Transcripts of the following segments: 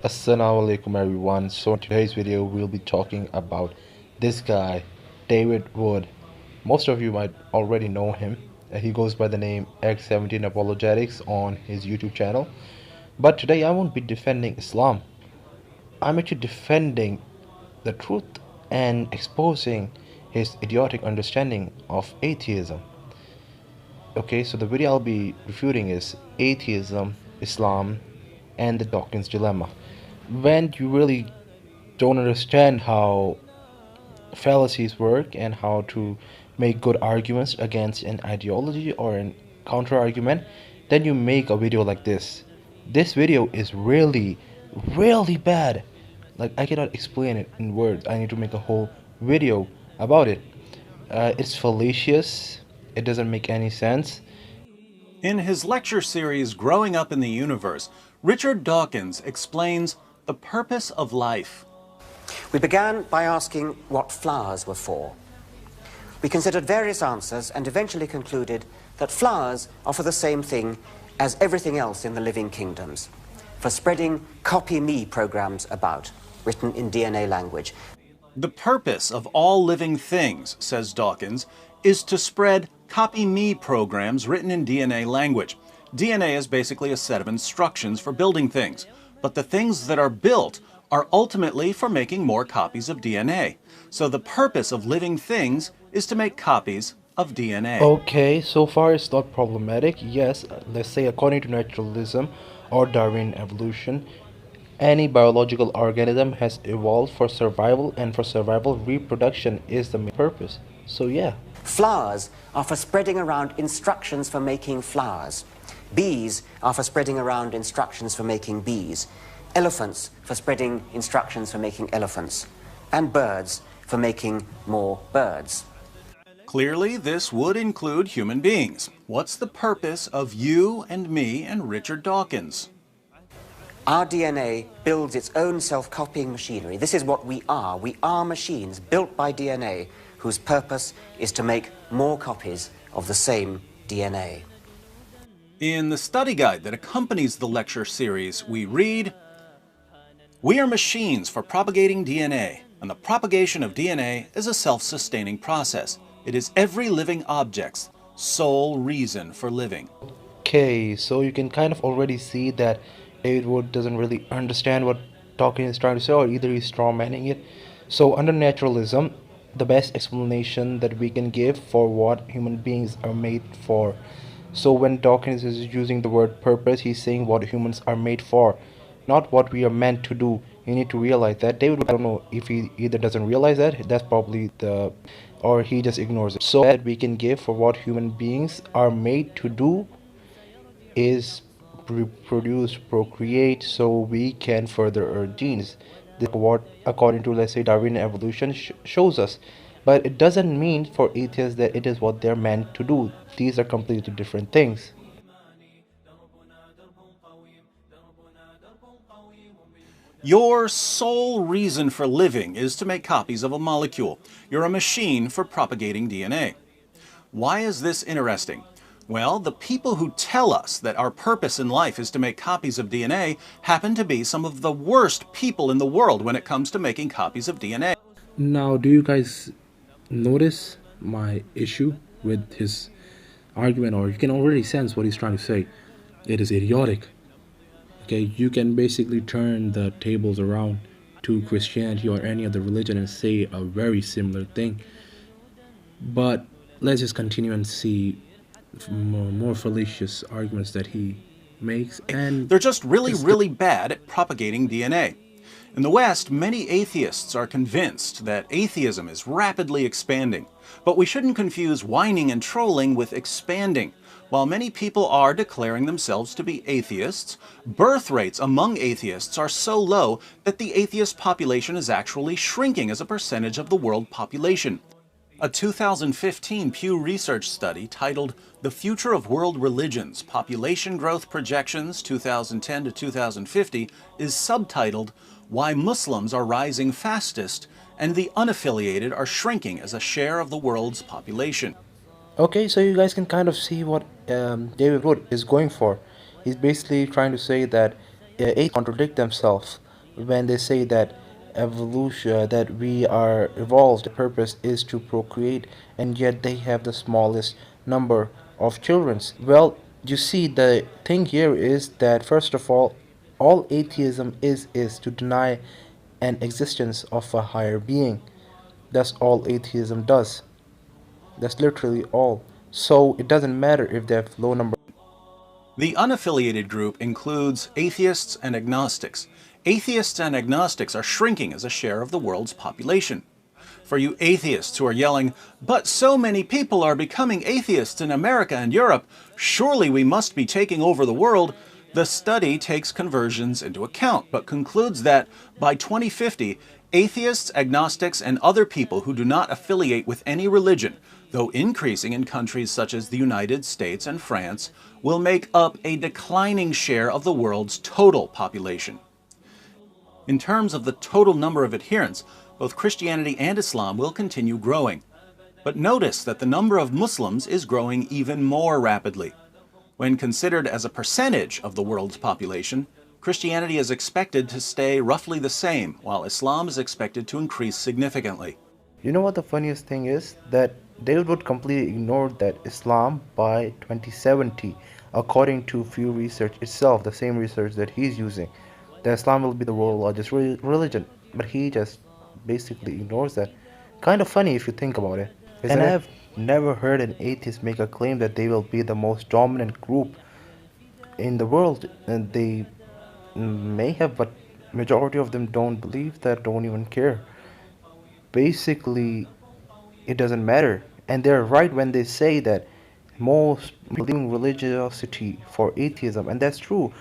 Assalamu alaikum everyone. So in today's video we'll be talking about this guy, David Wood. Most of you might already know him. He goes by the name X17 Apologetics on his YouTube channel. But today I won't be defending Islam. I'm actually defending the truth and exposing his idiotic understanding of atheism. Okay, so the video I'll be refuting is atheism, Islam, and the Dawkins dilemma. When you really don't understand how fallacies work and how to make good arguments against an ideology or an counter argument, then you make a video like this. This video is really bad. Like, I cannot explain it in words. I need to make a whole video about it. It's fallacious. It doesn't make any sense. In his lecture series, Growing Up in the Universe, Richard Dawkins explains the purpose of life. We began by asking what flowers were for. We considered various answers and eventually concluded that flowers are for the same thing as everything else in the living kingdoms, for spreading copy me programs about, written in DNA language. The purpose of all living things, says Dawkins, is to spread copy me programs written in DNA language. DNA is basically a set of instructions for building things, but the things that are built are ultimately for making more copies of DNA. So the purpose of living things is to make copies of DNA. Okay, so far it's not problematic. Yes, let's say according to naturalism or Darwin evolution, any biological organism has evolved for survival, and for survival, reproduction is the main purpose. So yeah. Flowers are for spreading around instructions for making flowers. Bees are for spreading around instructions for making bees. Elephants for spreading instructions for making elephants. And birds for making more birds. Clearly, this would include human beings. What's the purpose of you and me and Richard Dawkins? Our DNA builds its own self-copying machinery. This is what we are. We are machines built by DNA whose purpose is to make more copies of the same DNA. In the study guide that accompanies the lecture series, we read, "We are machines for propagating DNA, and the propagation of DNA is a self-sustaining process. It is every living object's sole reason for living." Okay, so you can kind of already see that David Wood doesn't really understand what Dawkins is trying to say, or either he's strawmanning it. So under naturalism, the best explanation that we can give for what human beings are made for. So when Dawkins is using the word purpose, he's saying what humans are made for, not what we are meant to do. You need to realize that. David Wood, I don't know if he either doesn't realize that, that's probably or he just ignores it. So that we can give for what human beings are made to do is reproduce, procreate, so we can further our genes. This is what, according to, let's say, Darwin evolution shows us. But it doesn't mean for atheists that it is what they're meant to do. These are completely different things. Your sole reason for living is to make copies of a molecule. You're a machine for propagating DNA. Why is this interesting? Well, the people who tell us that our purpose in life is to make copies of DNA happen to be some of the worst people in the world when it comes to making copies of DNA. Now, do you guys notice my issue with his argument, or you can already sense what he's trying to say? It is idiotic. Okay, you can basically turn the tables around to Christianity or any other religion and say a very similar thing. But let's just continue and see more fallacious arguments that he makes. And they're just really bad at propagating DNA. In the West, many atheists are convinced that atheism is rapidly expanding. But we shouldn't confuse whining and trolling with expanding. While many people are declaring themselves to be atheists, birth rates among atheists are so low that the atheist population is actually shrinking as a percentage of the world population. A 2015 Pew Research study titled "The Future of World Religions: Population Growth Projections 2010 to 2050" is subtitled "Why Muslims Are Rising Fastest and the Unaffiliated Are Shrinking as a Share of the World's Population." Okay, so you guys can kind of see what David Wood is going for. He's basically trying to say that atheists contradict themselves. when they say that evolution, that we are evolved, the purpose is to procreate, and yet they have the smallest number of children. Well, you see, the thing here is that first of all atheism is to deny an existence of a higher being. That's all atheism does. That's literally all. So it doesn't matter if they have low number. The unaffiliated group includes atheists and agnostics. Atheists and agnostics are shrinking as a share of the world's population. For you atheists who are yelling, "But so many people are becoming atheists in America and Europe, surely we must be taking over the world," the study takes conversions into account, but concludes that by 2050, atheists, agnostics, and other people who do not affiliate with any religion, though increasing in countries such as the United States and France, will make up a declining share of the world's total population. In terms of the total number of adherents, both Christianity and Islam will continue growing. But notice that the number of Muslims is growing even more rapidly. When considered as a percentage of the world's population, Christianity is expected to stay roughly the same, while Islam is expected to increase significantly. You know what the funniest thing is? That they would completely ignore that Islam by 2070, according to Pew Research itself, the same research that he's using, that Islam will be the world's largest religion. But he just basically ignores that. Kind of funny if you think about it. Isn't And it? I've never heard an atheist make a claim that they will be the most dominant group in the world. And they may have, but majority of them don't believe that, don't even care. Basically, it doesn't matter. And they're right when they say that most believing religiosity for atheism, and that's true.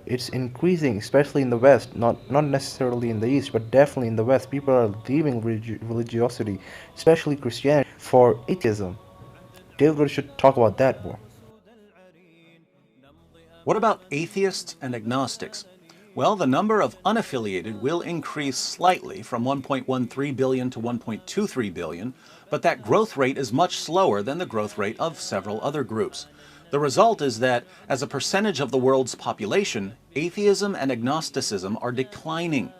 It's increasing, especially in the West, not necessarily in the East, but definitely in the West. People are leaving religiosity, especially Christianity, for atheism. David should talk about that more. What about atheists and agnostics? Well, the number of unaffiliated will increase slightly from 1.13 billion to 1.23 billion, but that growth rate is much slower than the growth rate of several other groups. The result is that, as a percentage of the world's population, atheism and agnosticism are declining.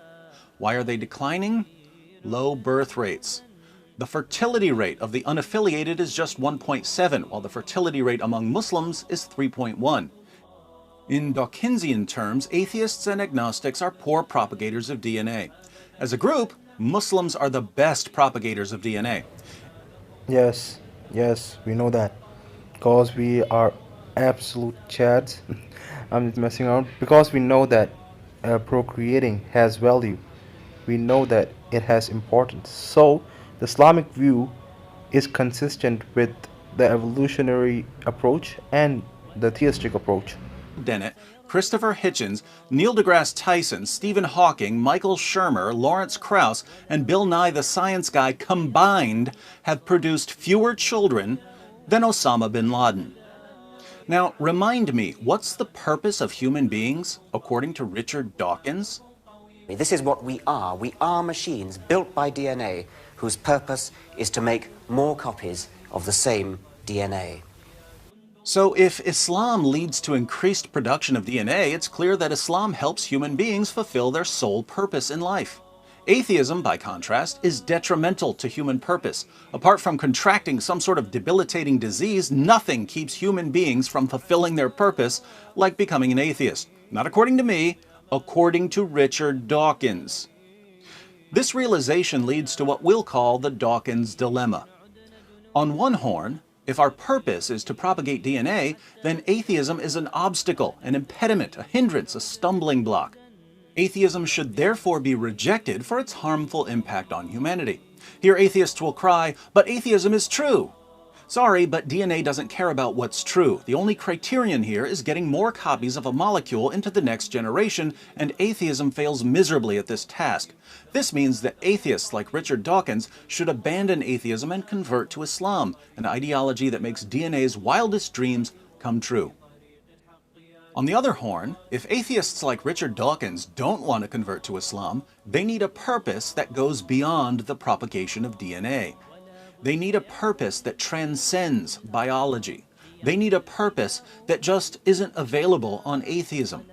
Why are they declining? Low birth rates. The fertility rate of the unaffiliated is just 1.7, while the fertility rate among Muslims is 3.1. In Dawkinsian terms, atheists and agnostics are poor propagators of DNA. As a group, Muslims are the best propagators of DNA. Yes, yes, we know that. Because we are absolute chads. I'm just messing around. Because we know that procreating has value. We know that it has importance. So, the Islamic view is consistent with the evolutionary approach and the theistic approach. Dennett, Christopher Hitchens, Neil deGrasse Tyson, Stephen Hawking, Michael Shermer, Lawrence Krauss, and Bill Nye the Science Guy combined have produced fewer children than Osama bin Laden. Now, remind me, what's the purpose of human beings, according to Richard Dawkins? This is what we are. We are machines built by DNA whose purpose is to make more copies of the same DNA. So if Islam leads to increased production of DNA, it's clear that Islam helps human beings fulfill their sole purpose in life. Atheism, by contrast, is detrimental to human purpose. Apart from contracting some sort of debilitating disease, nothing keeps human beings from fulfilling their purpose, like becoming an atheist. Not according to me, according to Richard Dawkins. This realization leads to what we'll call the Dawkins dilemma. On one horn, if our purpose is to propagate DNA, then atheism is an obstacle, an impediment, a hindrance, a stumbling block. Atheism should therefore be rejected for its harmful impact on humanity. Here atheists will cry, "But atheism is true." Sorry, but DNA doesn't care about what's true. The only criterion here is getting more copies of a molecule into the next generation, and atheism fails miserably at this task. This means that atheists like Richard Dawkins should abandon atheism and convert to Islam, an ideology that makes DNA's wildest dreams come true. On the other horn, if atheists like Richard Dawkins don't want to convert to Islam, they need a purpose that goes beyond the propagation of DNA. They need a purpose that transcends biology. They need a purpose that just isn't available on atheism.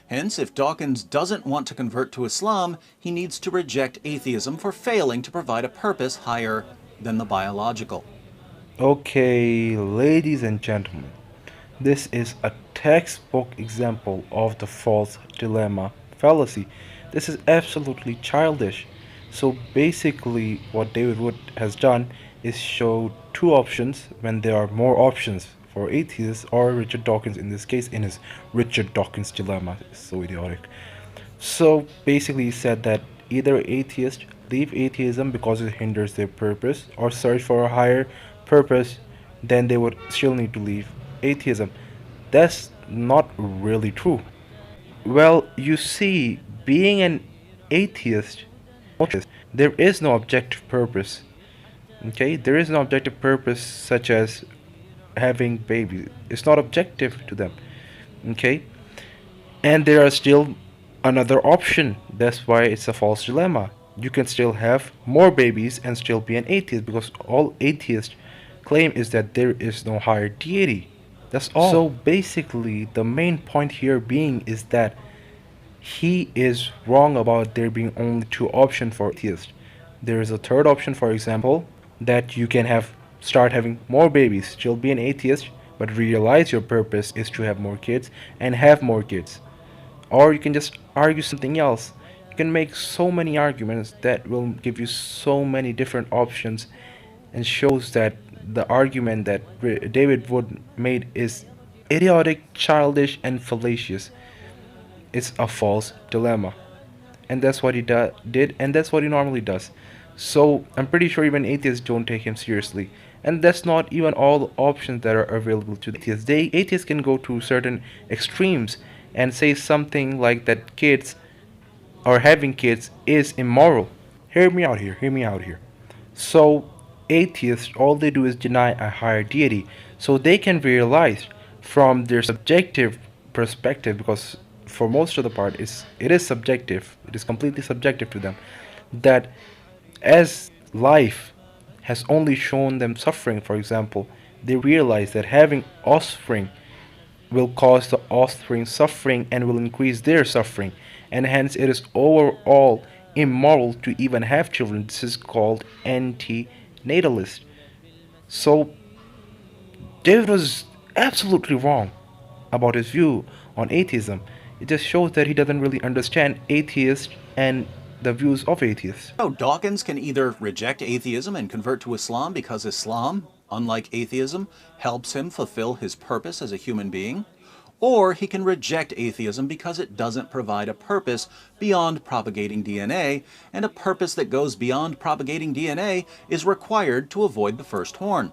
Hence, if Dawkins doesn't want to convert to Islam, he needs to reject atheism for failing to provide a purpose higher than the biological. Okay, ladies and gentlemen, this is a textbook example of the false dilemma fallacy. This is absolutely childish. So basically, what David Wood has done is show two options when there are more options for atheists, or Richard Dawkins in this case in his Richard Dawkins dilemma. It's so idiotic. So basically, he said that either atheists leave atheism because it hinders their purpose, or search for a higher purpose, then they would still need to leave atheism. That's not really true. Well, you see, being an atheist, there is no objective purpose. Okay, there is no objective purpose such as having babies. It's not objective to them. Okay, and there are still another option. That's why it's a false dilemma. You can still have more babies and still be an atheist, because all atheists claim is that there is no higher deity. That's all. So basically, the main point here being is that he is wrong about there being only two options for atheists. There is a third option, for example, that you can start having more babies, still be an atheist, but realize your purpose is to have more kids and have more kids. Or you can just argue something else. You can make so many arguments that will give you so many different options, and shows that the argument that David Wood made is idiotic, childish, and fallacious. It's a false dilemma. And that's what he did, and that's what he normally does. So I'm pretty sure even atheists don't take him seriously. And that's not even all the options that are available to the atheists. Atheists can go to certain extremes and say something like that kids or having kids is immoral. Hear me out here, hear me out here. So atheists, all they do is deny a higher deity. So they can realize from their subjective perspective, because for most of the part it is subjective, it is completely subjective to them, that as life has only shown them suffering, for example, they realize that having offspring will cause the offspring suffering and will increase their suffering, and hence it is overall immoral to even have children. This is called anti-natalist. So David was absolutely wrong about his view on atheism. It just shows that he doesn't really understand atheists and the views of atheists. So Dawkins can either reject atheism and convert to Islam because Islam, unlike atheism, helps him fulfill his purpose as a human being, or he can reject atheism because it doesn't provide a purpose beyond propagating DNA, and a purpose that goes beyond propagating DNA is required to avoid the first horn.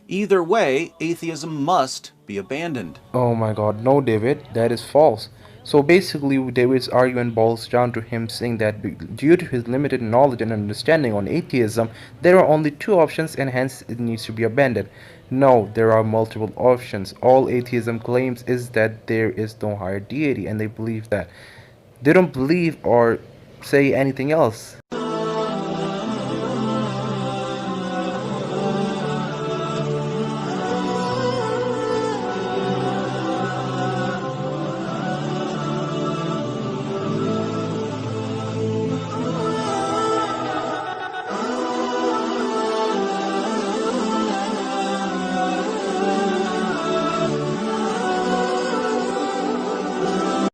Either way, atheism must be abandoned. Oh my god, no, David, that is false. So basically, David's argument boils down to him saying that due to his limited knowledge and understanding on atheism, there are only two options and hence it needs to be abandoned. No, there are multiple options. All atheism claims is that there is no higher deity, and they believe that. They don't believe or say anything else.